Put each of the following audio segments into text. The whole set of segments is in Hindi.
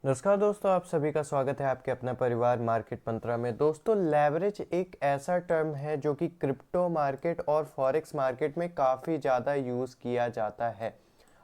नमस्कार दोस्तों, आप सभी का स्वागत है आपके अपना परिवार मार्केट मंत्रा में। दोस्तों, लेवरेज एक ऐसा टर्म है जो कि क्रिप्टो मार्केट और फॉरेक्स मार्केट में काफ़ी ज़्यादा यूज़ किया जाता है।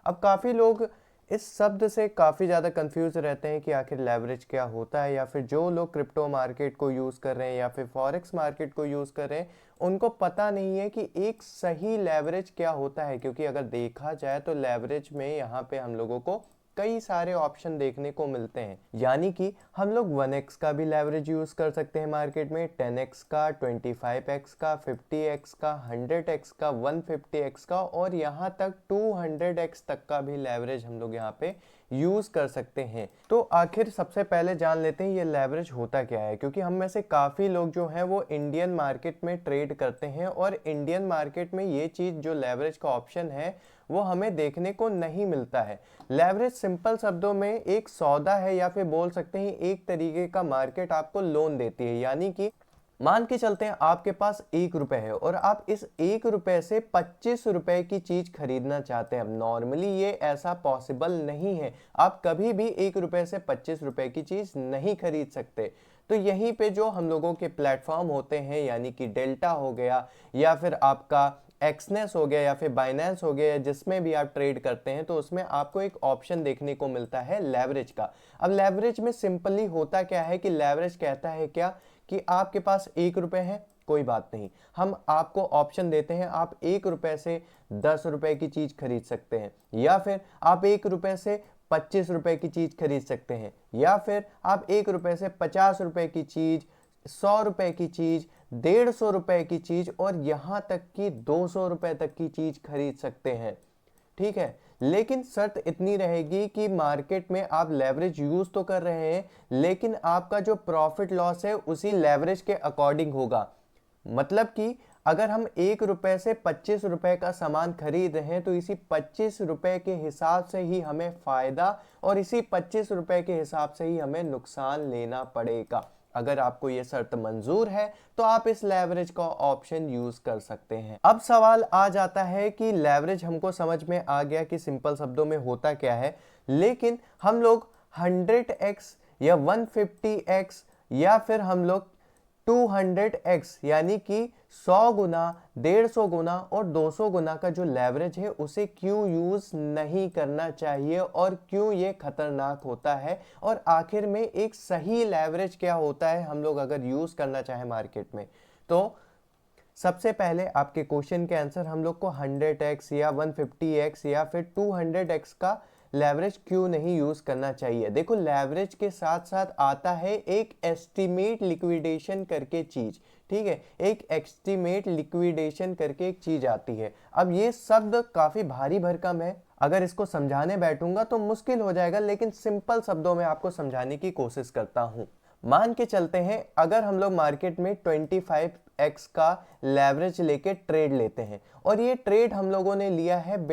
अब काफ़ी लोग इस शब्द से काफ़ी ज़्यादा कंफ्यूज रहते हैं कि आखिर लेवरेज क्या होता है, या फिर जो लोग क्रिप्टो मार्केट को यूज़ कर रहे हैं या फिर फॉरेक्स मार्केट को यूज़ कर रहे हैं उनको पता नहीं है कि एक सही लेवरेज क्या होता है। क्योंकि अगर देखा जाए तो लेवरेज में यहाँ पे हम लोगों को कई सारे ऑप्शन देखने को मिलते हैं, यानी कि हम लोग 1x का भी लेवरेज यूज़ कर सकते हैं मार्केट में, 10x का, 25x का, 50x का, 100x का, 150x का और यहाँ तक 200x तक का भी लेवरेज हम लोग यहाँ पे यूज़ कर सकते हैं। तो आखिर सबसे पहले जान लेते हैं ये लेवरेज होता क्या है, क्योंकि हम में से काफ़ी लोग जो हैं वो इंडियन मार्केट में ट्रेड करते हैं और इंडियन मार्केट में ये चीज़ जो लेवरेज का ऑप्शन है वो हमें देखने को नहीं मिलता है। लेवरेज सिंपल शब्दों में एक सौदा है, या फिर बोल सकते हैं एक तरीके का मार्केट आपको लोन देती है। यानी कि मान के चलते हैं आपके पास 1 रुपए है और आप इस 1 रुपए से 25 रुपए की चीज खरीदना चाहते हैं। अब नॉर्मली ये ऐसा पॉसिबल नहीं है, आप कभी भी 1 रुपए से 25 रुपए की चीज नहीं खरीद सकते। तो यहीं पे जो हम लोगों के प्लेटफॉर्म होते हैं, यानी कि डेल्टा हो गया या फिर आपका एक्सनेस हो गया या फिर बाइनेंस हो गया, जिसमें भी आप ट्रेड करते हैं तो उसमें आपको एक ऑप्शन देखने को मिलता है लेवरेज का। अब लेवरेज में सिंपली होता क्या है कि लेवरेज कहता है क्या कि आपके पास 1 रुपए है, कोई बात नहीं, हम आपको ऑप्शन देते हैं, आप 1 रुपए से 10 रुपए की चीज खरीद सकते हैं, या फिर आप 1 रुपए से 25 रुपए की चीज खरीद सकते हैं, या फिर आप 1 रुपए से 50 रुपए की चीज, 100 रुपए की चीज, 150 रुपए की चीज और यहां तक कि 200 रुपए तक की चीज खरीद सकते हैं। ठीक है, लेकिन शर्त इतनी रहेगी कि मार्केट में आप लेवरेज यूज तो कर रहे हैं, लेकिन आपका जो प्रॉफिट लॉस है उसी लेवरेज के अकॉर्डिंग होगा। मतलब कि अगर हम 1 रुपए से 25 रुपए का सामान खरीद रहे हैं तो इसी 25 रुपए के हिसाब से ही हमें फायदा और इसी 25 रुपए के हिसाब से ही हमें नुकसान लेना पड़ेगा। अगर आपको ये शर्त मंजूर है तो आप इस लेवरेज का ऑप्शन यूज कर सकते हैं। अब सवाल आ जाता है कि लेवरेज हमको समझ में आ गया कि सिंपल शब्दों में होता क्या है, लेकिन हम लोग 100x या 150x या फिर हम लोग 200x यानी कि 100 गुना, 150 गुना और 200 गुना का जो लेवरेज है उसे क्यों यूज नहीं करना चाहिए और क्यों ये खतरनाक होता है, और आखिर में एक सही लेवरेज क्या होता है हम लोग अगर यूज करना चाहें मार्केट में। तो सबसे पहले आपके क्वेश्चन के आंसर हम लोग को 100x या 150x या फिर 200x का लेवरेज क्यों नहीं यूज करना चाहिए। देखो, लेवरेज के साथ साथ आता है एक एस्टिमेट लिक्विडेशन करके चीज। ठीक है, एक एस्टिमेट लिक्विडेशन करके एक चीज आती है। अब ये शब्द काफी भारी भरकम है, अगर इसको समझाने बैठूंगा तो मुश्किल हो जाएगा, लेकिन सिंपल शब्दों में आपको समझाने की कोशिश करता हूं। मान के चलते हैं अगर हम लोग मार्केट में 25x का लेवरेज लेके ट्रेड लेते हैं और ये ट्रेड हम लोगों ने लिया है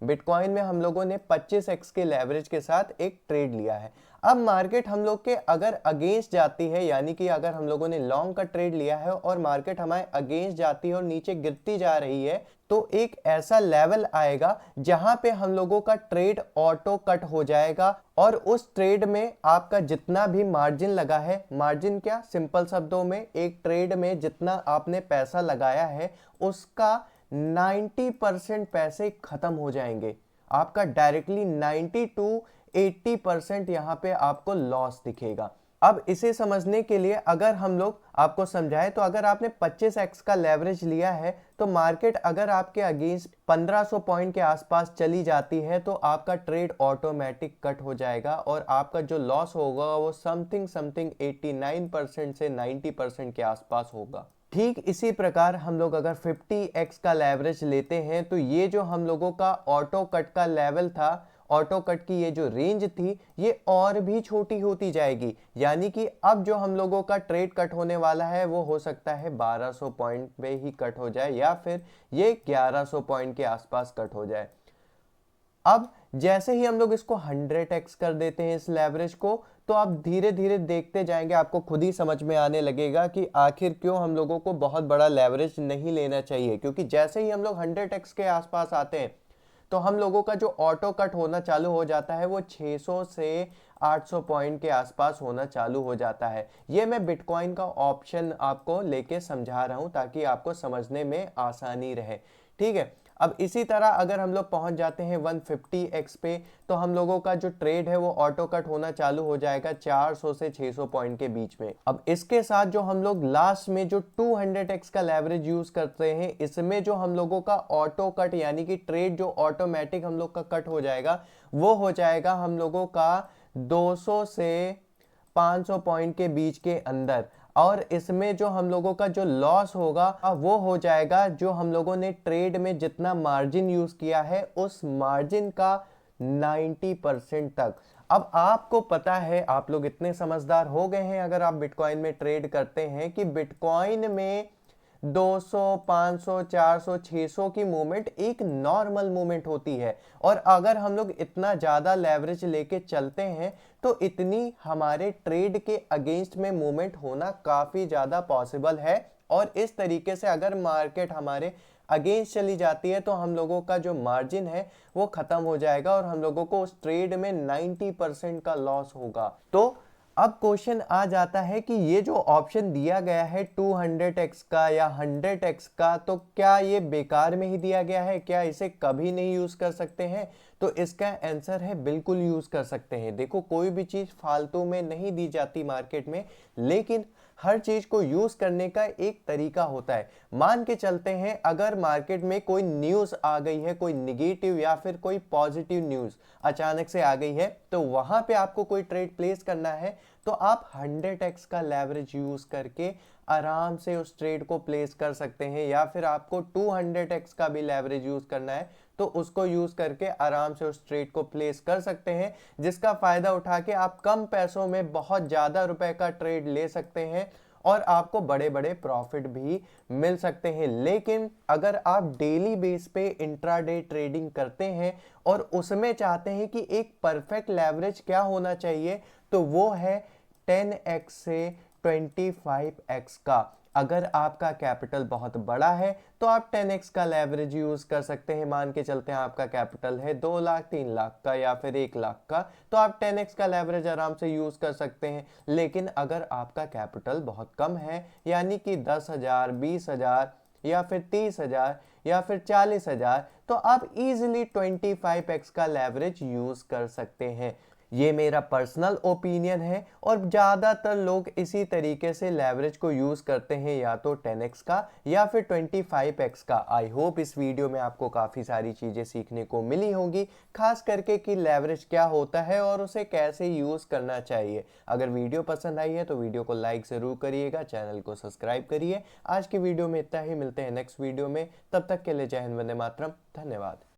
बिटकॉइन में हम लोगों ने 25x के लेवरेज के साथ एक ट्रेड लिया है। अब मार्केट हम लोग के अगर अगेंस्ट जाती है, यानी कि अगर हम लोगों ने लॉन्ग का ट्रेड लिया है और मार्केट हमारे अगेंस्ट जाती है और नीचे गिरती जा रही है, तो एक ऐसा लेवल आएगा जहां पे हम लोगों का ट्रेड ऑटो कट हो जाएगा और उस ट्रेड में आपका जितना भी मार्जिन लगा है, मार्जिन क्या, सिंपल शब्दों में एक ट्रेड में जितना आपने पैसा लगाया है उसका 90% पैसे खत्म हो जाएंगे। आपका डायरेक्टली 90 टू 80% यहाँ पे आपको लॉस दिखेगा। अब इसे समझने के लिए अगर हम लोग आपको समझाएं तो अगर आपने 25x का लेवरेज लिया है तो मार्केट अगर आपके अगेंस्ट 1500 पॉइंट के आसपास चली जाती है तो आपका ट्रेड ऑटोमेटिक कट हो जाएगा और आपका जो लॉस होगा वो समथिंग 89% से 90% के आसपास होगा। ठीक इसी प्रकार हम लोग अगर 50x का लेवरेज लेते हैं तो ये जो हम लोगों का ऑटो कट का लेवल था, ऑटो कट की ये जो रेंज थी ये और भी छोटी होती जाएगी। यानी कि अब जो हम लोगों का ट्रेड कट होने वाला है वो हो सकता है 1200 पॉइंट पे ही कट हो जाए या फिर ये 1100 पॉइंट के आसपास कट हो जाए। अब जैसे ही हम लोग इसको 100x कर देते हैं इस लेवरेज को, तो आप धीरे धीरे देखते जाएंगे, आपको खुद ही समझ में आने लगेगा कि आखिर क्यों हम लोगों को बहुत बड़ा लेवरेज नहीं लेना चाहिए। क्योंकि जैसे ही हम लोग 100x के आसपास आते हैं तो हम लोगों का जो ऑटो कट होना चालू हो जाता है वो 600 से 800 पॉइंट के आसपास होना चालू हो जाता है। ये मैं बिटकॉइन का ऑप्शन आपको लेके समझा रहा हूं ताकि आपको समझने में आसानी रहे, ठीक है। अब इसी तरह अगर हम लोग पहुंच जाते हैं 150x पे, तो हम लोगों का जो ट्रेड है वो ऑटो कट होना चालू हो जाएगा 400 से 600 पॉइंट के बीच में। अब इसके साथ जो हम लोग लास्ट में जो 200x का लेवरेज यूज करते हैं, इसमें जो हम लोगों का ऑटो कट यानी कि ट्रेड जो ऑटोमेटिक हम लोग का कट हो जाएगा वो हो जाएगा हम लोगों का 200 से 500 पॉइंट के बीच के अंदर। और इसमें जो हम लोगों का जो लॉस होगा वो हो जाएगा जो हम लोगों ने ट्रेड में जितना मार्जिन यूज किया है उस मार्जिन का 90% तक। अब आपको पता है, आप लोग इतने समझदार हो गए हैं अगर आप बिटकॉइन में ट्रेड करते हैं, कि बिटकॉइन में 200, 500, 400, 600 की मूवमेंट एक नॉर्मल मूवमेंट होती है। और अगर हम लोग इतना ज़्यादा लेवरेज लेके चलते हैं तो इतनी हमारे ट्रेड के अगेंस्ट में मूवमेंट होना काफ़ी ज़्यादा पॉसिबल है। और इस तरीके से अगर मार्केट हमारे अगेंस्ट चली जाती है तो हम लोगों का जो मार्जिन है वो ख़त्म हो जाएगा और हम लोगों को उस ट्रेड में 90% का लॉस होगा। तो अब क्वेश्चन आ जाता है कि ये जो ऑप्शन दिया गया है 200x का या 100x का, तो क्या ये बेकार में ही दिया गया है, क्या इसे कभी नहीं यूज कर सकते हैं? तो इसका आंसर है बिल्कुल यूज कर सकते हैं। देखो, कोई भी चीज फालतू में नहीं दी जाती मार्केट में, लेकिन हर चीज को यूज करने का एक तरीका होता है। मान के चलते हैं अगर मार्केट में कोई न्यूज आ गई है, कोई निगेटिव या फिर कोई पॉजिटिव न्यूज अचानक से आ गई है, तो वहां पे आपको कोई ट्रेड प्लेस करना है तो आप 100x का लेवरेज यूज करके आराम से उस ट्रेड को प्लेस कर सकते हैं। या फिर आपको 200x का भी लेवरेज यूज करना है तो उसको यूज करके आराम से उस ट्रेड को प्लेस कर सकते हैं, जिसका फायदा उठा के आप कम पैसों में बहुत ज्यादा रुपए का ट्रेड ले सकते हैं और आपको बड़े बड़े प्रॉफिट भी मिल सकते हैं। लेकिन अगर आप डेली बेस पे इंट्राडे ट्रेडिंग करते हैं और उसमें चाहते हैं कि एक परफेक्ट लेवरेज क्या होना चाहिए, तो वो है 10x से 25x का। अगर आपका कैपिटल बहुत बड़ा है तो आप 10x का लेवरेज यूज कर सकते हैं। मान के चलते हैं आपका कैपिटल है 2 लाख, 3 लाख का या फिर 1 लाख का, तो आप 10x का लेवरेज आराम से यूज कर सकते हैं। लेकिन अगर आपका कैपिटल बहुत कम है, यानी कि 10,000, 20,000 या फिर 30,000 या फिर 40,000, तो आप इजीली 25x का लेवरेज यूज कर सकते हैं। ये मेरा पर्सनल ओपिनियन है और ज़्यादातर लोग इसी तरीके से लेवरेज को यूज़ करते हैं, या तो 10x का या फिर 25x का। आई होप इस वीडियो में आपको काफ़ी सारी चीज़ें सीखने को मिली होंगी, खास करके कि लेवरेज क्या होता है और उसे कैसे यूज़ करना चाहिए। अगर वीडियो पसंद आई है तो वीडियो को लाइक ज़रूर करिएगा, चैनल को सब्सक्राइब करिए। आज की वीडियो में इतना ही, मिलते हैं नेक्स्ट वीडियो में। तब तक के लिए जय हिंद, वंदे मातरम, धन्यवाद।